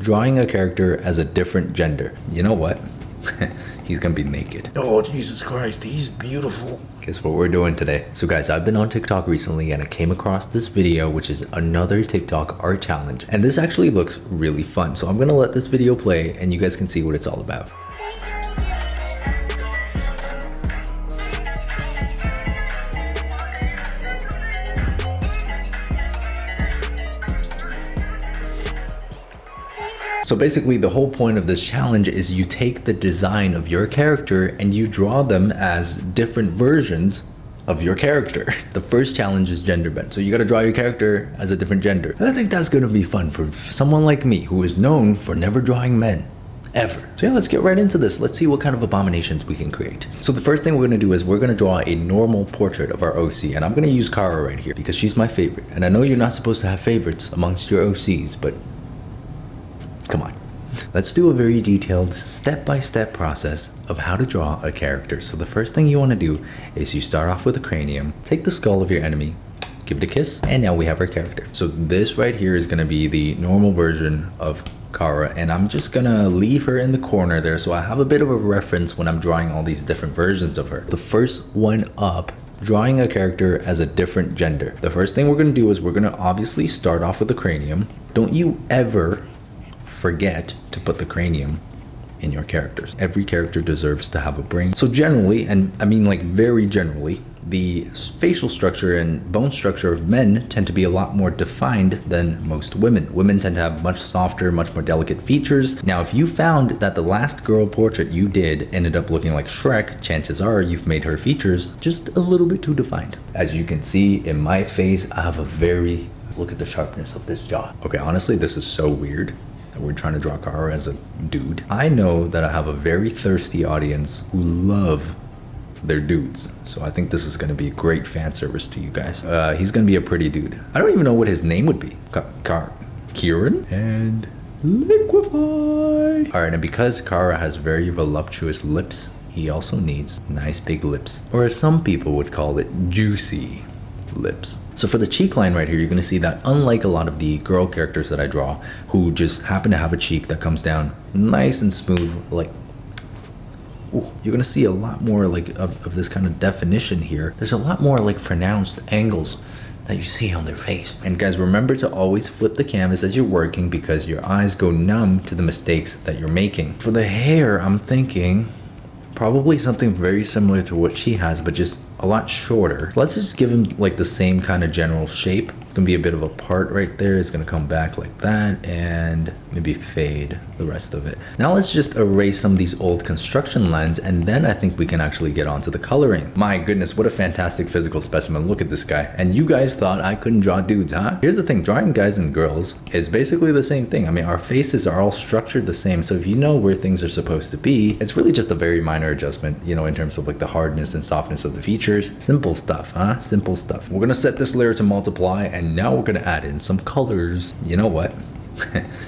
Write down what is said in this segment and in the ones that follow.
Drawing a character as a different gender. You know what? He's gonna be naked. Oh, Jesus Christ, he's beautiful. Guess what we're doing today? So guys, I've been on TikTok recently and I came across this video, which is another TikTok art challenge. And this actually looks really fun. So I'm gonna let this video play and you guys can see what it's all about. So basically the whole point of this challenge is you take the design of your character and you draw them as different versions of your character. The first challenge is Genderbend. So you gotta draw your character as a different gender. I think that's gonna be fun for someone like me who is known for never drawing men. Ever. So yeah, let's get right into this. Let's see what kind of abominations we can create. So the first thing we're gonna do is we're gonna draw a normal portrait of our OC, and I'm gonna use Kara right here because she's my favorite. And I know you're not supposed to have favorites amongst your OCs, but come on. Let's do a very detailed step-by-step process of how to draw a character. So the first thing you want to do is you start off with a cranium, take the skull of your enemy, give it a kiss, and now we have our character. So this right here is going to be the normal version of Kara, and I'm just gonna leave her in the corner there so I have a bit of a reference when I'm drawing all these different versions of her. The first one up, drawing a character as a different gender. The first thing we're gonna do is we're gonna obviously start off with the cranium. Don't you ever forget to put the cranium in your characters. Every character deserves to have a brain. So generally, and I mean like very generally, the facial structure and bone structure of men tend to be a lot more defined than most women. Women tend to have much softer, much more delicate features. Now, if you found that the last girl portrait you did ended up looking like Shrek, chances are you've made her features just a little bit too defined. As you can see in my face, I have a very, look at the sharpness of this jaw. Okay, honestly, this is so weird. We're trying to draw Kara as a dude. I know that I have a very thirsty audience who love their dudes. So I think this is going to be a great fan service to you guys. He's going to be a pretty dude. I don't even know what his name would be. Kieran and Liquify. All right, and because Kara has very voluptuous lips, he also needs nice big lips. Or as some people would call it, juicy lips. So for the cheek line right here, you're going to see that unlike a lot of the girl characters that I draw who just happen to have a cheek that comes down nice and smooth, like, ooh, you're going to see a lot more like of this kind of definition here. There's a lot more like pronounced angles that you see on their face. And guys, remember to always flip the canvas as you're working because your eyes go numb to the mistakes that you're making. For the hair, I'm thinking probably something very similar to what she has, but just a lot shorter. So let's just give him like the same kind of general shape. It's gonna be a bit of a part right there. It's gonna come back like that and maybe fade the rest of it. Now let's just erase some of these old construction lines and then I think we can actually get onto the coloring. My goodness, what a fantastic physical specimen. Look at this guy. And you guys thought I couldn't draw dudes, huh? Here's the thing, drawing guys and girls is basically the same thing. I mean, our faces are all structured the same. So if you know where things are supposed to be, it's really just a very minor adjustment, you know, in terms of like the hardness and softness of the features. Simple stuff, huh? Simple stuff. We're gonna set this layer to multiply and now we're gonna add in some colors. You know what?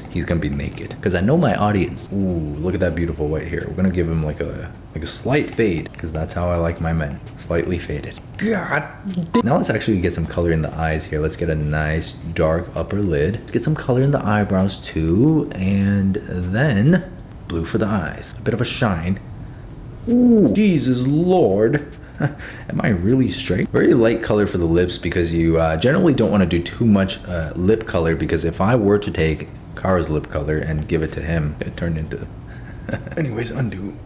He's gonna be naked because I know my audience. Ooh, look at that beautiful white hair. We're gonna give him like a slight fade because that's how I like my men, slightly faded. God. Now let's actually get some color in the eyes here. Let's get a nice dark upper lid. Let's get some color in the eyebrows too, and then blue for the eyes. A bit of a shine. Ooh, Jesus Lord. Am I really straight? Very light color for the lips because you generally don't want to do too much lip color because if I were to take Kara's lip color and give it to him, it turned into... Anyways, undo.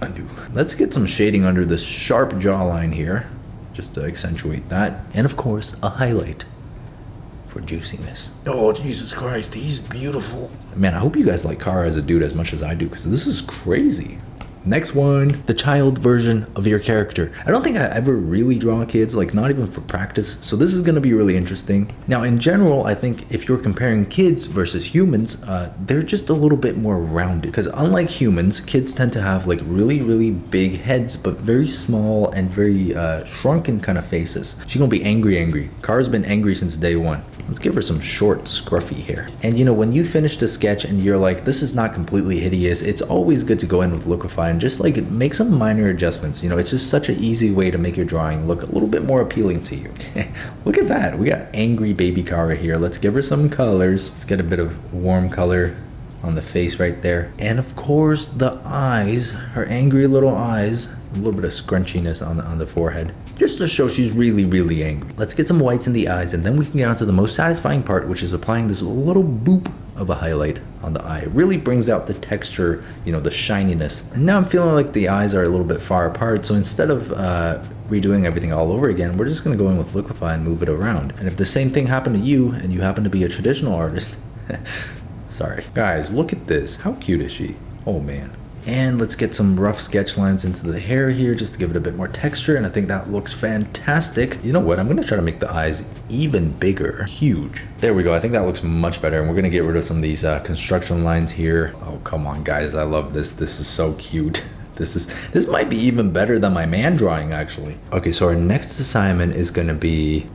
Let's get some shading under this sharp jawline here just to accentuate that. And of course, a highlight for juiciness. Oh, Jesus Christ, he's beautiful. Man, I hope you guys like Kara as a dude as much as I do because this is crazy. Next one, the child version of your character. I don't think I ever really draw kids, like not even for practice. So this is gonna be really interesting. Now in general, I think if you're comparing kids versus humans, they're just a little bit more rounded. Because unlike humans, kids tend to have like really, really big heads, but very small and very shrunken kind of faces. She's gonna be angry. Kara's been angry since day one. Let's give her some short, scruffy hair. And you know, when you finish the sketch and you're like, this is not completely hideous, it's always good to go in with Liquify and just like make some minor adjustments. You know, it's just such an easy way to make your drawing look a little bit more appealing to you. Look at that. We got angry baby Kara here. Let's give her some colors. Let's get a bit of warm color on the face right there. And of course the eyes, her angry little eyes, a little bit of scrunchiness on the forehead, just to show she's really, really angry. Let's get some whites in the eyes, and then we can get on to the most satisfying part, which is applying this little boop of a highlight on the eye. It really brings out the texture, you know, the shininess. And now I'm feeling like the eyes are a little bit far apart, so instead of redoing everything all over again, we're just gonna go in with Liquify and move it around. And if the same thing happened to you, and you happen to be a traditional artist, sorry. Guys, look at this. How cute is she? Oh man. And let's get some rough sketch lines into the hair here just to give it a bit more texture, and I think that looks fantastic. You know what? I'm gonna try to make the eyes even bigger, huge. There we go. I think that looks much better, and we're gonna get rid of some of these construction lines here. Oh, come on, guys. I love this. This is so cute. This might be even better than my man drawing, actually. Okay, so our next assignment is gonna be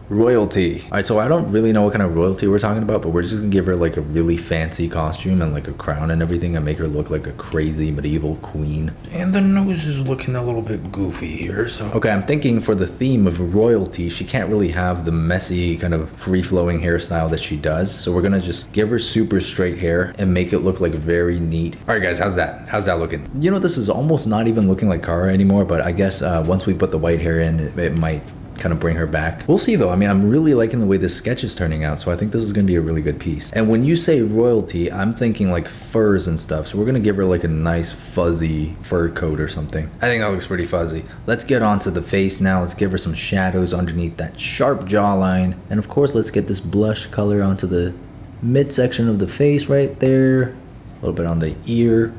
royalty. All right, so I don't really know what kind of royalty we're talking about, but we're just gonna give her like a really fancy costume and like a crown and everything and make her look like a crazy medieval queen. And the nose is looking a little bit goofy here, so. Okay, I'm thinking for the theme of royalty, she can't really have the messy kind of free-flowing hairstyle that she does. So we're gonna just give her super straight hair and make it look like very neat. All right, guys, how's that? How's that looking? You know, this is almost not even looking like Kara anymore, but I guess once we put the white hair in, it might kind of bring her back. We'll see though. I mean, I'm really liking the way this sketch is turning out, so I think this is gonna be a really good piece. And when you say royalty, I'm thinking like furs and stuff, so we're gonna give her like a nice fuzzy fur coat or something. I think that looks pretty fuzzy. Let's get onto the face now. Let's give her some shadows underneath that sharp jawline, and of course let's get this blush color onto the midsection of the face right there, a little bit on the ear.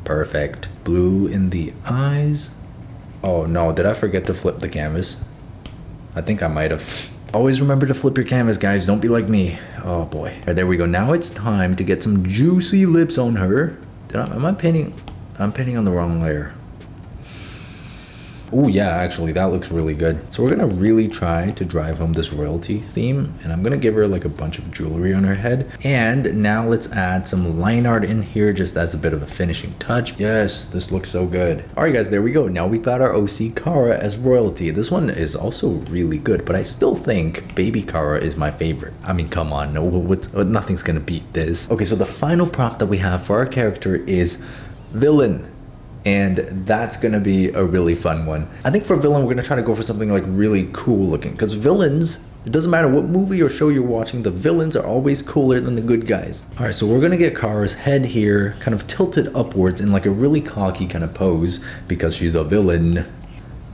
Perfect. Blue in the eyes. Oh no, did I forget to flip the canvas? I think I might have. Always remember to flip your canvas, guys. Don't be like me. Oh boy. All right, there we go. Now it's time to get some juicy lips on her. Am I painting? I'm painting on the wrong layer. Oh yeah, actually that looks really good. So we're gonna really try to drive home this royalty theme, and I'm gonna give her like a bunch of jewelry on her head. And now let's add some line art in here just as a bit of a finishing touch. Yes, this looks so good. All right guys, there we go. Now we've got our OC Kara as royalty. This one is also really good, but I still think baby Kara is my favorite. I mean, come on, no, nothing's gonna beat this. Okay, so the final prop that we have for our character is villain. And that's gonna be a really fun one. I think for villain, we're gonna try to go for something like really cool looking, because villains, it doesn't matter what movie or show you're watching, the villains are always cooler than the good guys. All right, so we're gonna get Kara's head here kind of tilted upwards in like a really cocky kind of pose, because she's a villain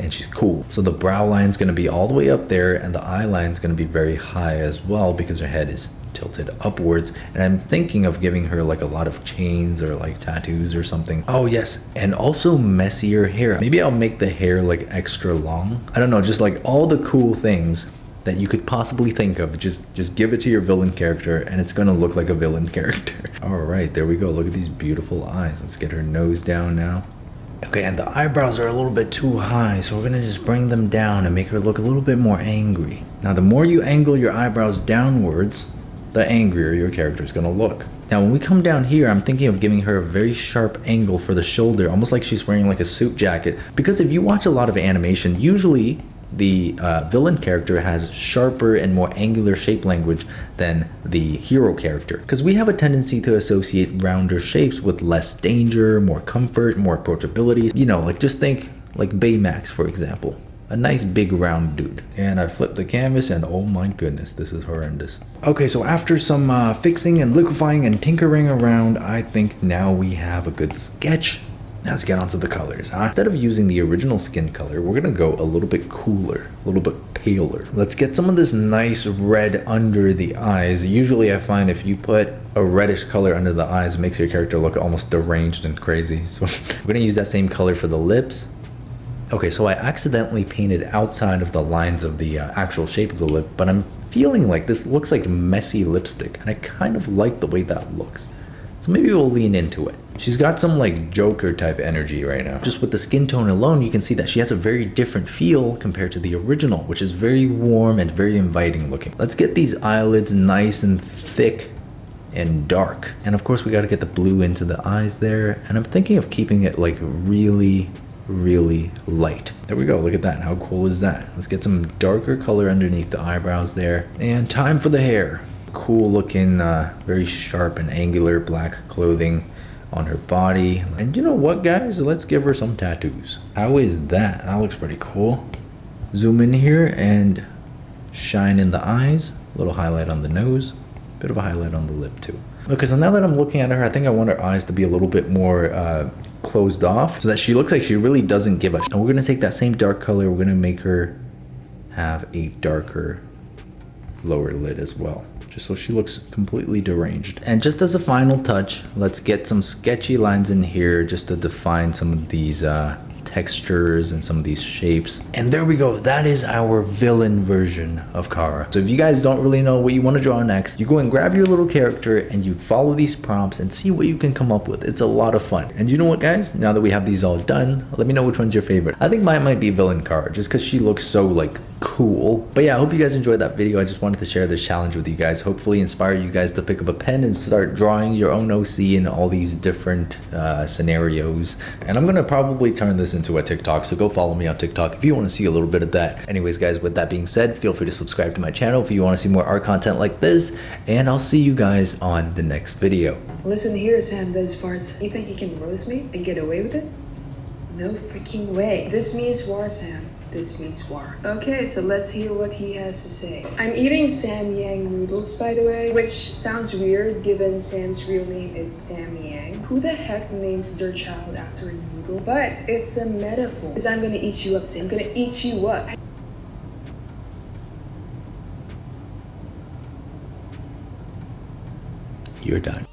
and she's cool. So the brow line's gonna be all the way up there, and the eye line's gonna be very high as well because her head is tilted upwards. And I'm thinking of giving her like a lot of chains or like tattoos or something. Oh yes, and also messier hair. Maybe I'll make the hair like extra long. I don't know, just like all the cool things that you could possibly think of. Just give it to your villain character and it's gonna look like a villain character. All right, there we go. Look at these beautiful eyes. Let's get her nose down now. Okay, and the eyebrows are a little bit too high, so we're gonna just bring them down and make her look a little bit more angry. Now, the more you angle your eyebrows downwards, the angrier your character is gonna look. Now, when we come down here, I'm thinking of giving her a very sharp angle for the shoulder, almost like she's wearing like a suit jacket. Because if you watch a lot of animation, usually the villain character has sharper and more angular shape language than the hero character, because we have a tendency to associate rounder shapes with less danger, more comfort, more approachability. You know, like just think like Baymax, for example. A nice big round dude. And I flipped the canvas and oh my goodness, this is horrendous. Okay, so after some fixing and liquefying and tinkering around, I think now we have a good sketch. Now let's get onto the colors, huh? Instead of using the original skin color, we're gonna go a little bit cooler, a little bit paler. Let's get some of this nice red under the eyes. Usually I find if you put a reddish color under the eyes, it makes your character look almost deranged and crazy. So we're gonna use that same color for the lips. Okay, so I accidentally painted outside of the lines of the actual shape of the lip, but I'm feeling like this looks like messy lipstick, and I kind of like the way that looks. So maybe we'll lean into it. She's got some like Joker type energy right now. Just with the skin tone alone, you can see that she has a very different feel compared to the original, which is very warm and very inviting looking. Let's get these eyelids nice and thick and dark. And of course we got to get the blue into the eyes there. And I'm thinking of keeping it like really light. There we go. Look at that. How cool is that? Let's get some darker color underneath the eyebrows there. And time for the hair. cool looking, very sharp and angular black clothing on her body. And you know what, guys? Let's give her some tattoos. How is that? That looks pretty cool. Zoom in here and shine in the eyes. A little highlight on the nose. Bit of a highlight on the lip too. Okay, so now that I'm looking at her, I think I want her eyes to be a little bit more closed off so that she looks like she really doesn't give a shit. And we're gonna take that same dark color, we're gonna make her have a darker lower lid as well, just so she looks completely deranged. And just as a final touch, let's get some sketchy lines in here just to define some of these textures and some of these shapes. And there we go. That is our villain version of Kara. So if you guys don't really know what you want to draw next, you go and grab your little character and you follow these prompts and see what you can come up with. It's a lot of fun. And you know what, guys? Now that we have these all done, let me know which one's your favorite. I think mine might be villain Kara, just because she looks so like cool. But yeah, I hope you guys enjoyed that video. I just wanted to share this challenge with you guys, hopefully inspire you guys to pick up a pen and start drawing your own OC in all these different scenarios. And I'm gonna probably turn this into a TikTok, so go follow me on TikTok if you want to see a little bit of that. Anyways, guys, with that being said, feel free to subscribe to my channel if you want to see more art content like this, and I'll see you guys on the next video. Listen here, Sam does farts. You think you can roast me and get away with it? No freaking way. This means war, Sam. This means war. Okay, so let's hear what he has to say. I'm eating Sam Yang noodles, by the way, which sounds weird given Sam's real name is Sam Yang. Who the heck names their child after a noodle? But it's a metaphor. Because I'm gonna eat you up, Sam. I'm gonna eat you up. You're done.